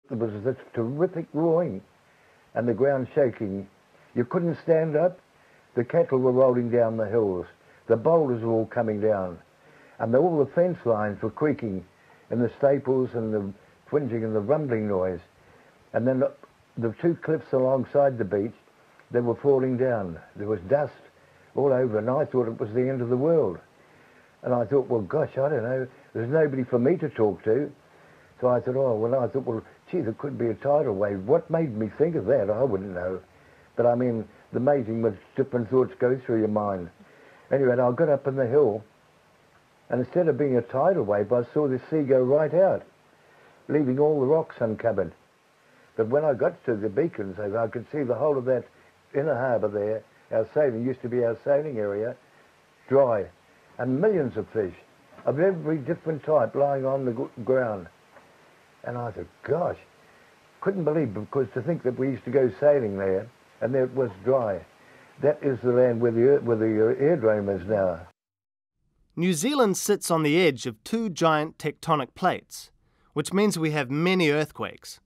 There was this terrific roaring and the ground shaking. You couldn't stand up. The cattle were rolling down the hills. The boulders were all coming down. And all the fence lines were creaking, and the staples and the twinging and the rumbling noise. And then the two cliffs alongside the beach, they were falling down. There was dust all over, and I thought it was the end of the world. And I thought, well, gosh, I don't know. There's nobody for me to talk to. So I thought, well, gee, there could be a tidal wave. What made me think of that? I wouldn't know. But I mean, the amazing what different thoughts go through your mind. Anyway, I got up on the hill, and instead of being a tidal wave, I saw the sea go right out, leaving all the rocks uncovered. But when I got to the beacons, I could see the whole of that inner harbour there, used to be our sailing area, dry, and millions of fish of every different type lying on the ground. And I thought, gosh, couldn't believe, because to think that we used to go sailing there, and there it was dry. That is the land where the aerodrome is now. New Zealand sits on the edge of two giant tectonic plates, which means we have many earthquakes.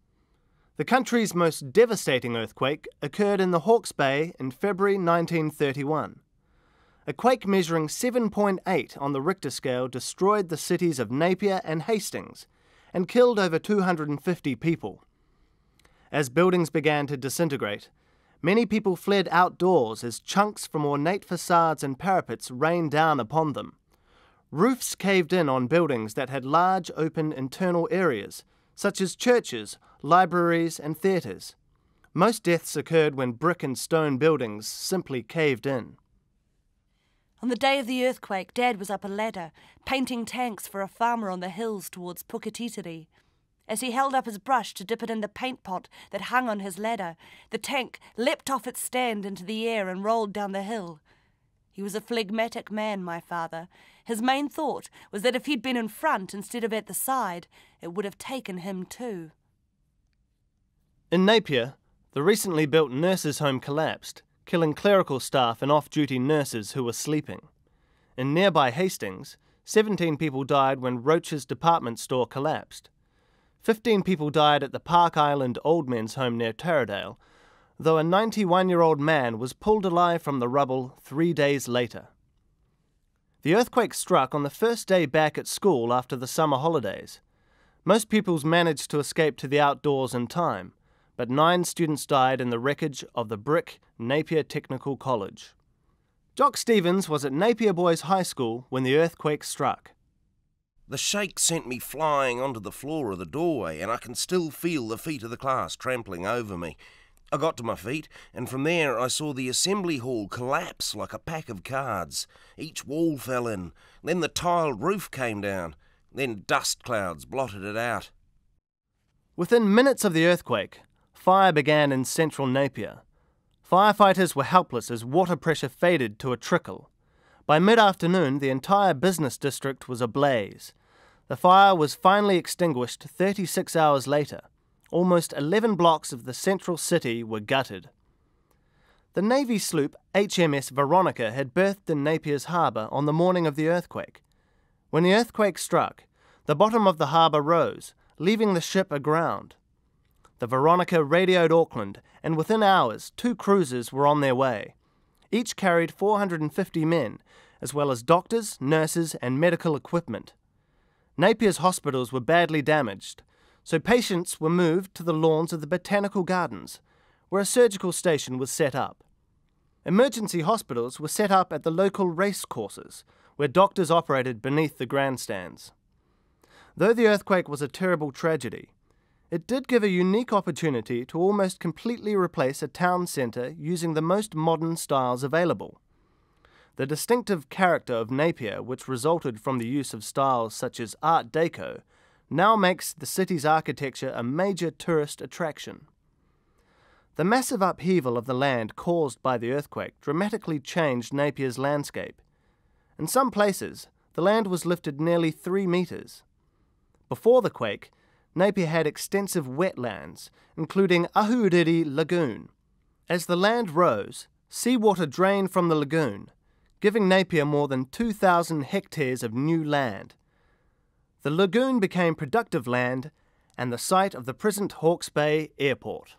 The country's most devastating earthquake occurred in the Hawke's Bay in February 1931. A quake measuring 7.8 on the Richter scale destroyed the cities of Napier and Hastings and killed over 250 people. As buildings began to disintegrate, many people fled outdoors as chunks from ornate facades and parapets rained down upon them. Roofs caved in on buildings that had large open internal areas, such as churches, libraries and theatres. Most deaths occurred when brick and stone buildings simply caved in. On the day of the earthquake, Dad was up a ladder, painting tanks for a farmer on the hills towards Puketiteri. As he held up his brush to dip it in the paint pot that hung on his ladder, the tank leapt off its stand into the air and rolled down the hill. He was a phlegmatic man, my father. His main thought was that if he'd been in front instead of at the side, it would have taken him too. In Napier, the recently built nurses' home collapsed, killing clerical staff and off-duty nurses who were sleeping. In nearby Hastings, 17 people died when Roach's department store collapsed. 15 people died at the Park Island Old Men's Home near Taradale, though a 91-year-old man was pulled alive from the rubble 3 days later. The earthquake struck on the first day back at school after the summer holidays. Most pupils managed to escape to the outdoors in time, but 9 students died in the wreckage of the brick Napier Technical College. Jock Stevens was at Napier Boys High School when the earthquake struck. The shake sent me flying onto the floor of the doorway, and I can still feel the feet of the class trampling over me. I got to my feet, and from there I saw the assembly hall collapse like a pack of cards. Each wall fell in, then the tiled roof came down, then dust clouds blotted it out. Within minutes of the earthquake, fire began in central Napier. Firefighters were helpless as water pressure faded to a trickle. By mid-afternoon, the entire business district was ablaze. The fire was finally extinguished 36 hours later. Almost 11 blocks of the central city were gutted. The Navy sloop HMS Veronica had berthed in Napier's harbour on the morning of the earthquake. When the earthquake struck, the bottom of the harbour rose, leaving the ship aground. The Veronica radioed Auckland, and within hours 2 cruisers were on their way. Each carried 450 men, as well as doctors, nurses and medical equipment. Napier's hospitals were badly damaged, so patients were moved to the lawns of the Botanical Gardens, where a surgical station was set up. Emergency hospitals were set up at the local race courses, where doctors operated beneath the grandstands. Though the earthquake was a terrible tragedy, it did give a unique opportunity to almost completely replace a town centre using the most modern styles available. The distinctive character of Napier, which resulted from the use of styles such as Art Deco, now makes the city's architecture a major tourist attraction. The massive upheaval of the land caused by the earthquake dramatically changed Napier's landscape. In some places, the land was lifted nearly 3 metres. Before the quake, Napier had extensive wetlands, including Ahuriri Lagoon. As the land rose, seawater drained from the lagoon, giving Napier more than 2,000 hectares of new land. The lagoon became productive land, and the site of the present Hawke's Bay Airport.